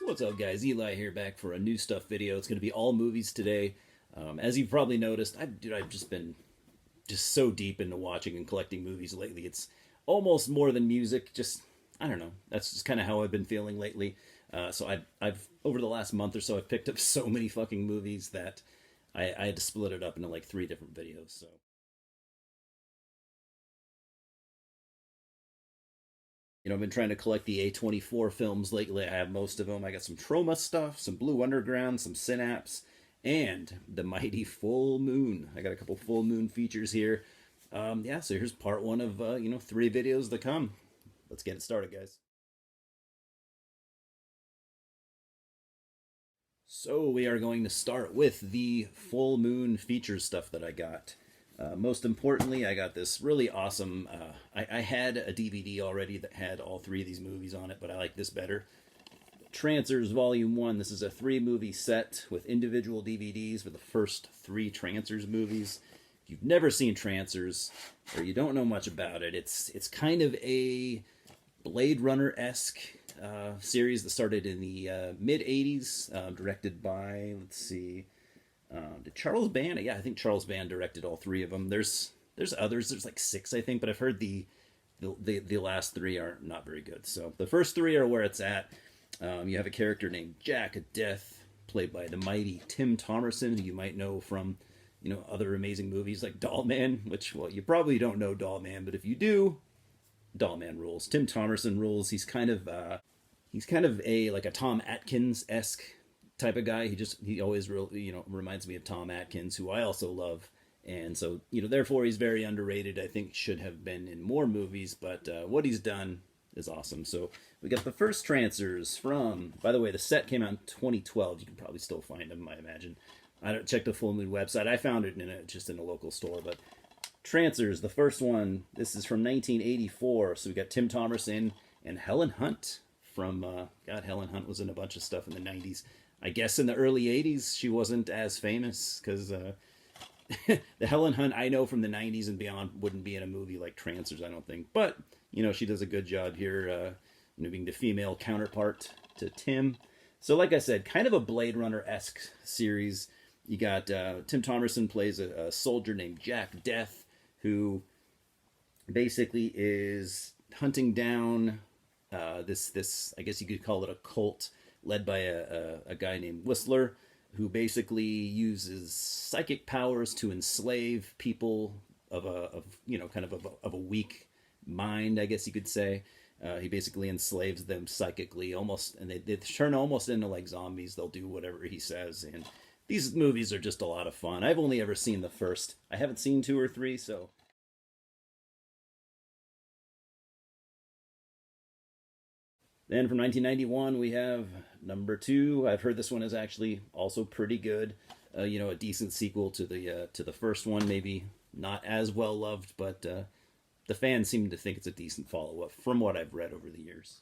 What's up, guys? Eli here, back for a new stuff video. It's going to be all movies today. As you've probably noticed, I've just been so deep into watching and collecting movies lately. It's almost more than music. Just, I don't know. That's just kind of how I've been feeling lately. So I've over the last month or so, I've picked up so many fucking movies that I had to split it up into like 3 different videos. So I've been trying to collect the A24 films lately. I have most of them. I got some Troma stuff, some Blue Underground, some Synapse, and the mighty Full Moon. I got a couple Full Moon features here. Yeah, so here's part 1 of 3 videos to come. Let's get it started, guys. So we are going to start with the Full Moon feature stuff that I got. Most importantly, I got this really awesome. I had a DVD already that had all 3 of these movies on it, but I like this better. Trancers Volume 1. This is a 3-movie set with individual DVDs for the first 3 Trancers movies. If you've never seen Trancers, or you don't know much about it, it's kind of a Blade Runner-esque series that started in the mid-'80s, directed by, let's see, did Charles Band? Yeah, I think Charles Band directed all 3 of them. There's others. There's like 6, I think, but I've heard the last 3 are not very good. So the first 3 are where it's at. You have a character named Jack Death, played by the mighty Tim Thomerson, who you might know from other amazing movies like Doll Man, which, well, you probably don't know Doll Man, but if you do, Doll Man rules. Tim Thomerson rules. He's kind of a like a Tom Atkins-esque type of guy. He always really reminds me of Tom Atkins, who I also love, and so therefore he's very underrated. I think should have been in more movies, but what he's done is awesome. So we got the first Trancers from, by the way, the set came out in 2012. You can probably still find them, I imagine. I don't check the Full Moon website. I found it just in a local store, but Trancers, the first one, this is from 1984. So we got Tim Thomerson and Helen Hunt from God, Helen Hunt was in a bunch of stuff in the 90s. I guess in the early 80s, she wasn't as famous because the Helen Hunt I know from the 90s and beyond wouldn't be in a movie like Trancers, I don't think. But, she does a good job here, being the female counterpart to Tim. So like I said, kind of a Blade Runner-esque series. You got Tim Thomerson plays a soldier named Jack Death, who basically is hunting down this I guess you could call it a cult, led by a guy named Whistler, who basically uses psychic powers to enslave people of a weak mind, I guess you could say. He basically enslaves them psychically, almost, and they turn almost into like zombies. They'll do whatever he says, and these movies are just a lot of fun. I've only ever seen the first. I haven't seen 2 or 3, so. Then from 1991, we have number 2. I've heard this one is actually also pretty good. A decent sequel to the first one. Maybe not as well loved, but the fans seem to think it's a decent follow-up from what I've read over the years.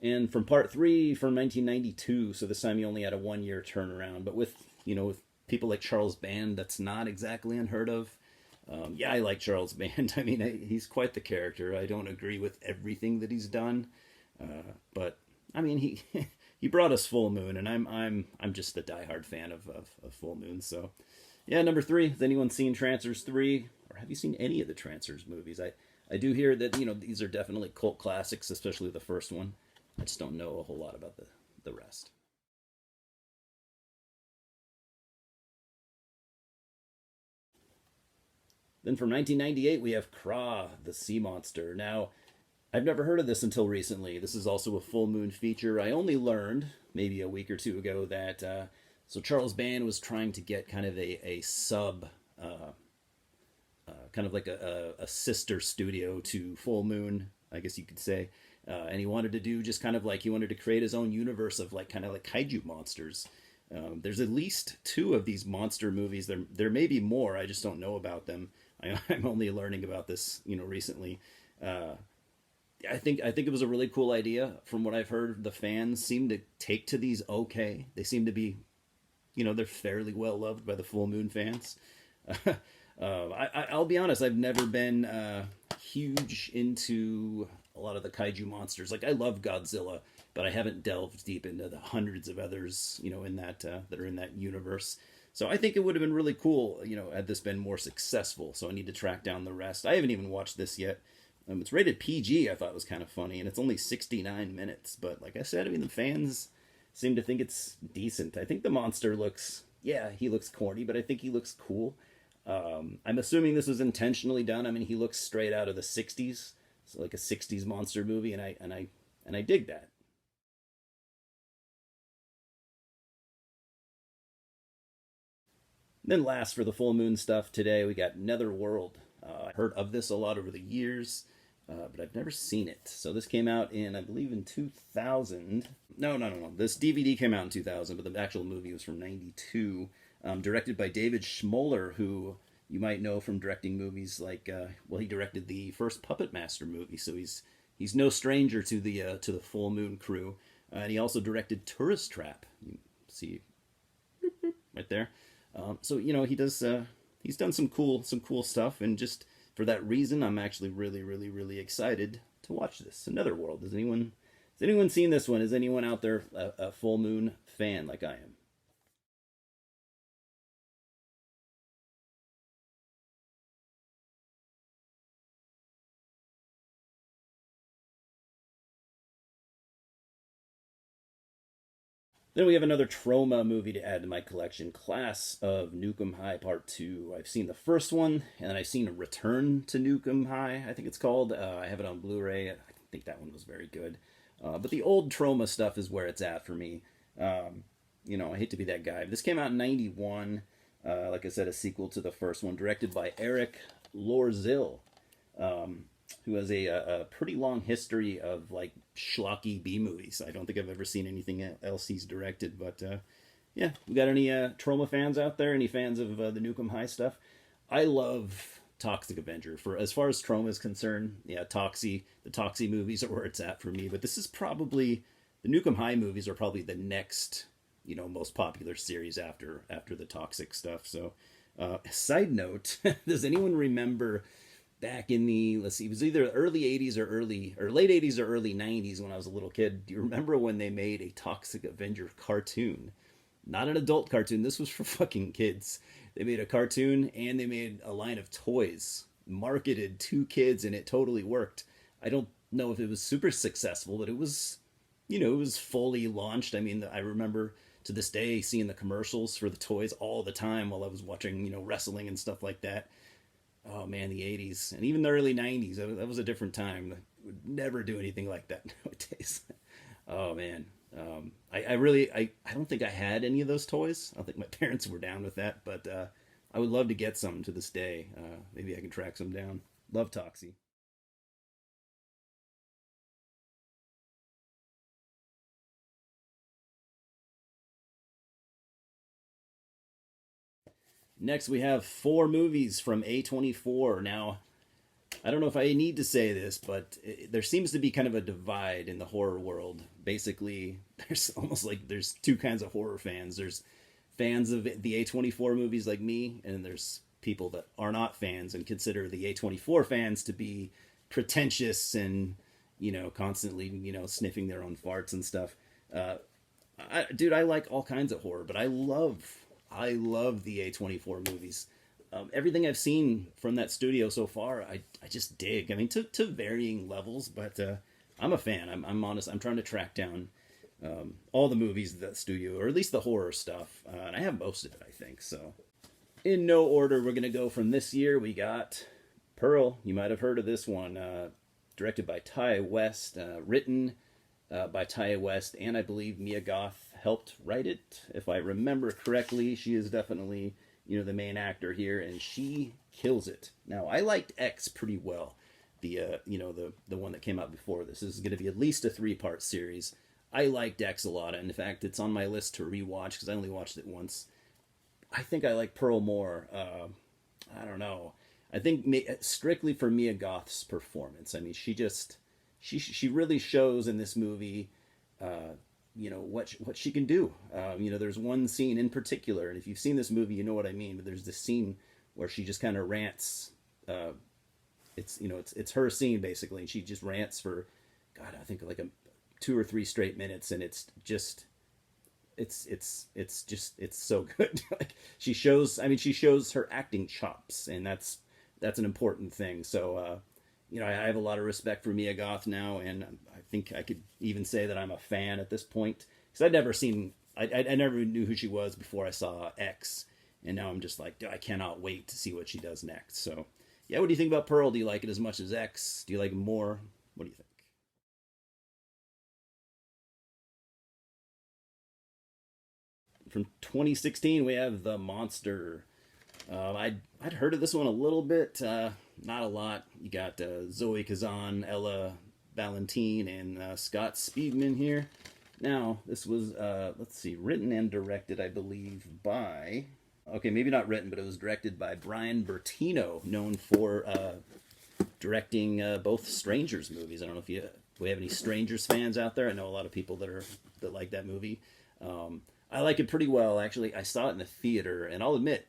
And from part 3 from 1992, so this time he only had a 1-year turnaround, but with people like Charles Band, that's not exactly unheard of. Yeah, I like Charles Band. I mean, he's quite the character. I don't agree with everything that he's done, but I mean, he brought us Full Moon, and I'm just a diehard fan of Full Moon. So, yeah, number 3. Has anyone seen Trancers 3, or have you seen any of the Trancers movies? I do hear that these are definitely cult classics, especially the first one. I just don't know a whole lot about the rest. Then from 1998, we have Kraa, the sea monster. Now, I've never heard of this until recently. This is also a Full Moon feature. I only learned maybe a week or 2 ago that so Charles Band was trying to get kind of a sub, kind of like a sister studio to Full Moon, I guess you could say. And he wanted to do just kind of like, he wanted to create his own universe of like kind of like kaiju monsters. There's at least 2 of these monster movies. There may be more. I just don't know about them. I'm only learning about this, recently. I think it was a really cool idea. From what I've heard, the fans seem to take to these okay. They seem to be, they're fairly well loved by the Full Moon fans. I'll be honest, I've never been huge into a lot of the kaiju monsters. Like, I love Godzilla, but I haven't delved deep into the hundreds of others, in that are in that universe. So I think it would have been really cool, had this been more successful. So I need to track down the rest. I haven't even watched this yet. It's rated PG. I thought it was kind of funny, and it's only 69 minutes. But like I said, I mean, the fans seem to think it's decent. I think the monster looks, yeah, he looks corny, but I think he looks cool. I'm assuming this was intentionally done. I mean, he looks straight out of the '60s, so like a '60s monster movie, and I dig that. And then last for the full moon stuff today, we got Netherworld. I heard of this a lot over the years, but I've never seen it. So this came out in, I believe, in 2000. No, no, no, no. This DVD came out in 2000, but the actual movie was from '92. Directed by David Schmoller, who you might know from directing movies like, well, he directed the first Puppet Master movie, so he's no stranger to the Full Moon crew. And he also directed Tourist Trap. You see right there. So he does. He's done some cool stuff, and just for that reason, I'm actually really, really, really excited to watch this. Another World. Has anyone seen this one? Is anyone out there a Full Moon fan like I am? Then we have another Troma movie to add to my collection, Class of Nukem High Part 2. I've seen the first one, and then I've seen a Return to Nukem High, I think it's called. I have it on Blu-ray. I think that one was very good. But the old Troma stuff is where it's at for me. I hate to be that guy. This came out in '91. Like I said, a sequel to the first one, directed by Eric Lorzil, um, who has a pretty long history of like schlocky B movies. I don't think I've ever seen anything else he's directed. But yeah, we got any Troma fans out there? Any fans of the Nukem High stuff? I love Toxic Avenger. For as far as Troma is concerned, yeah, the Toxie movies are where it's at for me. But this is probably the Nukem High movies are probably the next most popular series after the Toxic stuff. So, side note, does anyone remember back in the, let's see, it was either early '80s or late '80s or early '90s when I was a little kid? Do you remember when they made a Toxic Avenger cartoon? Not an adult cartoon. This was for fucking kids. They made a cartoon and they made a line of toys marketed to kids, and it totally worked. I don't know if it was super successful, but it was fully launched. I mean, I remember to this day seeing the commercials for the toys all the time while I was watching, wrestling and stuff like that. Oh man, the '80s and even the early '90s. That was a different time. I would never do anything like that nowadays. Oh man, I don't think I had any of those toys. I don't think my parents were down with that, but I would love to get some to this day. Maybe I can track some down. Love Toxie. Next, we have four movies from A24. Now, I don't know if I need to say this, but there seems to be kind of a divide in the horror world. Basically, there's almost like there's two kinds of horror fans. There's fans of the A24 movies like me, and there's people that are not fans and consider the A24 fans to be pretentious and, constantly, sniffing their own farts and stuff. Uh, dude, I like all kinds of horror, but I love the A24 movies. Everything I've seen from that studio so far, I just dig. I mean, to varying levels, but I'm a fan. I'm honest. I'm trying to track down all the movies of that studio, or at least the horror stuff. And I have most of it, I think. So, in no order, we're going to go from this year. We got Pearl. You might have heard of this one. Directed by Ty West. Written by Ty West, and I believe Mia Goth helped write it, if I remember correctly. She is definitely, the main actor here, and she kills it. Now, I liked X pretty well. The one that came out before this. This is going to be at least a three-part series. I liked X a lot, and in fact, it's on my list to rewatch because I only watched it once. I think I like Pearl more. I don't know. I think strictly for Mia Goth's performance. I mean, she really shows in this movie, what she can do. There's one scene in particular, and if you've seen this movie, you know what I mean. But there's this scene where she just kind of rants. It's it's her scene basically, and she just rants for, God, I think like 2 or 3 straight minutes, and it's just it's so good. Like she shows, I mean, she shows her acting chops, and that's an important thing. So I have a lot of respect for Mia Goth now, and I think I could even say that I'm a fan at this point because I'd never seen, I never knew who she was before I saw X, and now I'm just like, I cannot wait to see what she does next. So yeah, what do you think about Pearl? Do you like it as much as X? Do you like it more? What do you think? From 2016, we have The Monster. I'd heard of this one a little bit, not a lot. You got Zoe Kazan, Ella Valentine, and Scott Speedman here. Now, this was, let's see, written and directed, I believe, by. Okay, maybe not written, but it was directed by Brian Bertino, known for directing both Strangers movies. I don't know if we have any Strangers fans out there. I know a lot of people that like that movie. I like it pretty well, actually. I saw it in the theater, and I'll admit,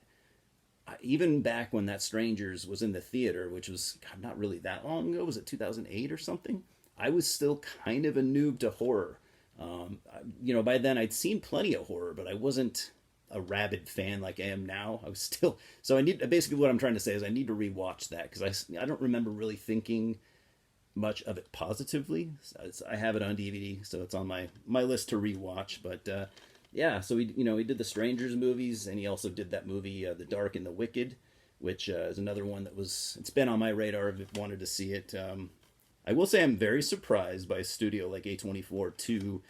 even back when that Strangers was in the theater, which was, God, not really that long ago, was it 2008 or something? I was still kind of a noob to horror. By then I'd seen plenty of horror, but I wasn't a rabid fan like I am now. I was still, so I need, basically what I'm trying to say is I need to rewatch that because I don't remember really thinking much of it positively. I have it on DVD, so it's on my list to rewatch. But yeah, so he did the Strangers movies, and he also did that movie The Dark and the Wicked, which is another one that it's been on my radar. I've wanted to see it. I will say I'm very surprised by a studio like A24 to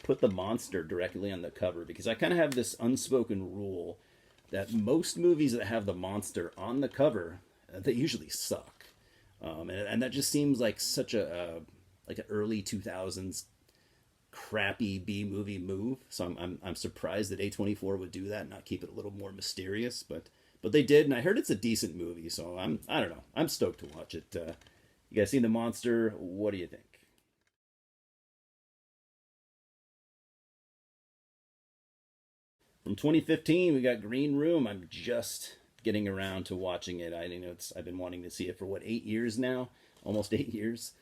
put the monster directly on the cover, because I kind of have this unspoken rule that most movies that have the monster on the cover, they usually suck. And that just seems like such like an early 2000s crappy B movie move. So I'm surprised that A24 would do that and not keep it a little more mysterious, but they did, and I heard it's a decent movie, so I don't know. I'm stoked to watch it. You guys seen the monster? What do you think? From 2015, we got Green Room. I'm just getting around to watching it. I've been wanting to see it for what, 8 years now, almost 8 years.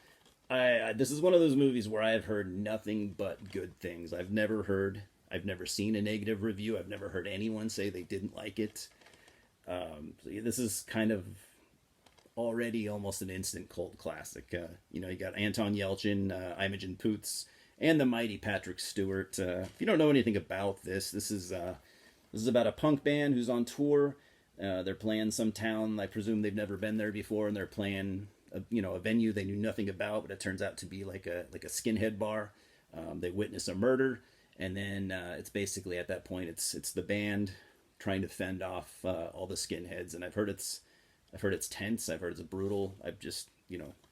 This is one of those movies where I have heard nothing but good things. I've never seen a negative review. I've never heard anyone say they didn't like it. So yeah, this is kind of already almost an instant cult classic. You got Anton Yelchin, Imogen Poots, and the mighty Patrick Stewart. If you don't know anything about this is about a punk band who's on tour. They're playing some town. I presume they've never been there before, and they're playing a venue they knew nothing about, but it turns out to be like a skinhead bar. They witness a murder, and then it's basically at that point it's the band trying to fend off all the skinheads. And I've heard it's tense. I've heard it's brutal.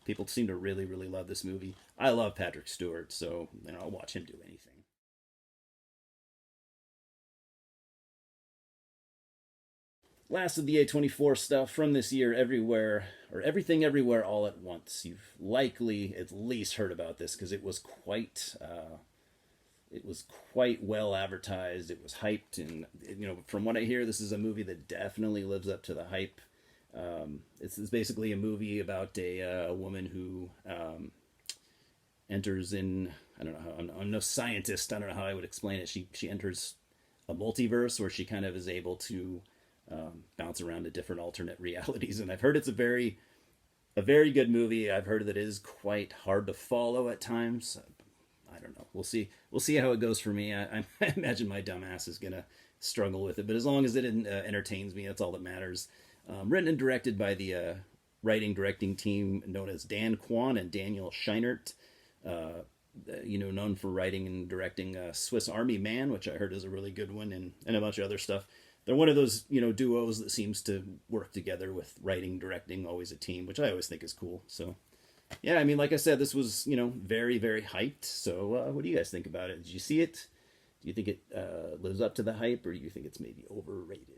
People seem to really, really love this movie. I love Patrick Stewart, so I'll watch him do anything. Last of the A24 stuff from this year, Everywhere, or Everything Everywhere All at Once. You've likely at least heard about this because it was quite well advertised. It was hyped, and from what I hear, this is a movie that definitely lives up to the hype. It's basically a movie about a woman who enters in. I don't know how. I'm no scientist. I don't know how I would explain it. She enters a multiverse where she kind of is able to bounce around to different alternate realities. And I've heard it's a very good movie. I've heard that it is quite hard to follow at times. I don't know. We'll see. We'll see how it goes for me. I imagine my dumb ass is gonna struggle with it, but as long as it entertains me, that's all that matters. Written and directed by the writing directing team known as Dan Kwan and Daniel Scheinert. Known for writing and directing Swiss Army Man, which I heard is a really good one, and a bunch of other stuff. They're one of those duos that seems to work together with writing, directing, always a team, which I always think is cool. So yeah, I mean, like I said, this was very, very hyped. So what do you guys think about it? Did you see it? Do you think it lives up to the hype, or do you think it's maybe overrated?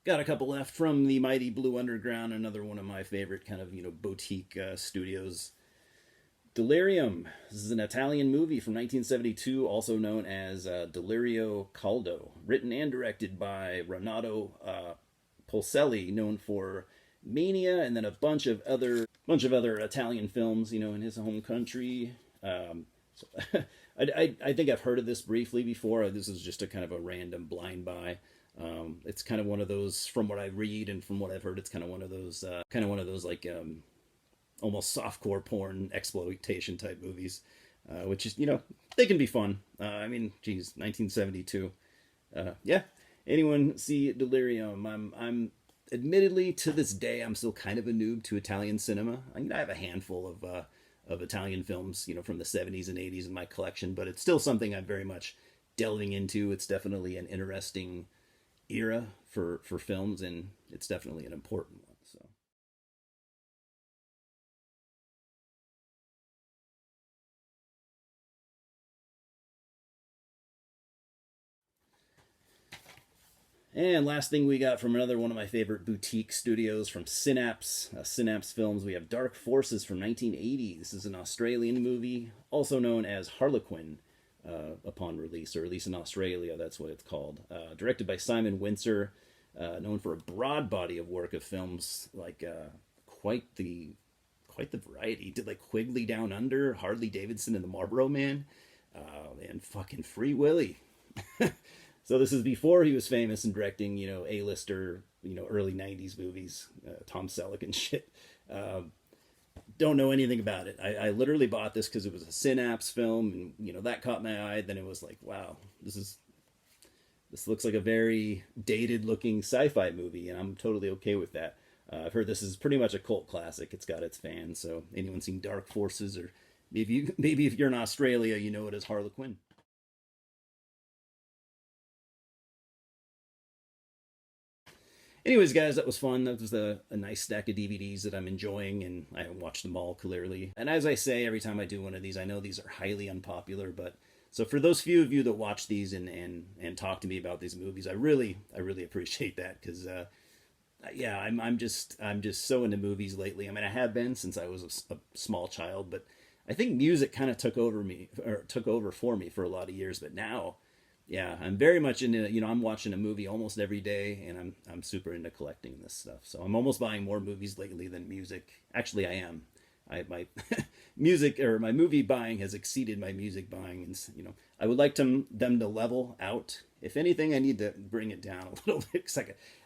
Got a couple left from the Mighty Blue Underground, another one of my favorite kind of boutique studios. Delirium. This is an Italian movie from 1972, also known as Delirio Caldo, written and directed by Renato Polselli, known for Mania and then a bunch of other Italian films, in his home country. So I think I've heard of this briefly before. This is just a kind of a random blind buy. It's kind of one of those, from what I read and from what I've heard, it's kind of one of those like almost softcore porn exploitation type movies, which is, they can be fun. I mean, geez, 1972. Yeah, anyone see Delirium? I'm admittedly, to this day, I'm still kind of a noob to Italian cinema. I mean, I have a handful of Italian films, from the 70s and 80s in my collection, but it's still something I'm very much delving into. It's definitely an interesting era for films, and it's definitely an important one. So. And last thing we got from another one of my favorite boutique studios, from Synapse, Synapse Films, we have Dark Forces from 1980. This is an Australian movie, also known as Harlequin upon release, or at least in Australia, that's what it's called. Directed by Simon Windsor, known for a broad body of work of films like quite the variety. He did like Quigley Down Under, Harley Davidson and the Marlboro Man, and fucking Free Willy. So this is before he was famous in directing, A-lister, early 90s movies, Tom Selleck and shit. Don't know anything about it. I literally bought this because it was a Synapse film, and, that caught my eye. Then it was like, wow, this looks like a very dated looking sci-fi movie, and I'm totally okay with that. I've heard this is pretty much a cult classic. It's got its fans. So anyone seen Dark Forces, or maybe if you're in Australia, you know it as Harlequin. Anyways, guys, that was fun. That was a nice stack of DVDs that I'm enjoying, and I haven't watched them all, clearly. And as I say every time I do one of these, I know these are highly unpopular, but so for those few of you that watch these and talk to me about these movies, I really appreciate that, because yeah, I'm just so into movies lately. I mean, I have been since I was a small child, but I think music kind of took over for me for a lot of years. But now, yeah, I'm very much into, I'm watching a movie almost every day, and I'm super into collecting this stuff. So I'm almost buying more movies lately than music. Actually, I am. My music, or my movie buying, has exceeded my music buying, and I would like them to level out. If anything, I need to bring it down a little bit, because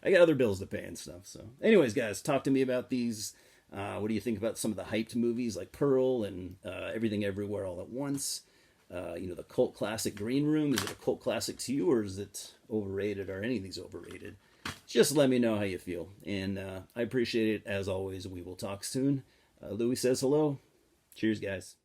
I got other bills to pay and stuff. So, anyways, guys, talk to me about these. What do you think about some of the hyped movies like Pearl and Everything Everywhere All at Once? The cult classic Green Room. Is it a cult classic to you, or is it overrated? Are any of these overrated? Just let me know how you feel. And I appreciate it, as always. We will talk soon. Louis says hello. Cheers, guys.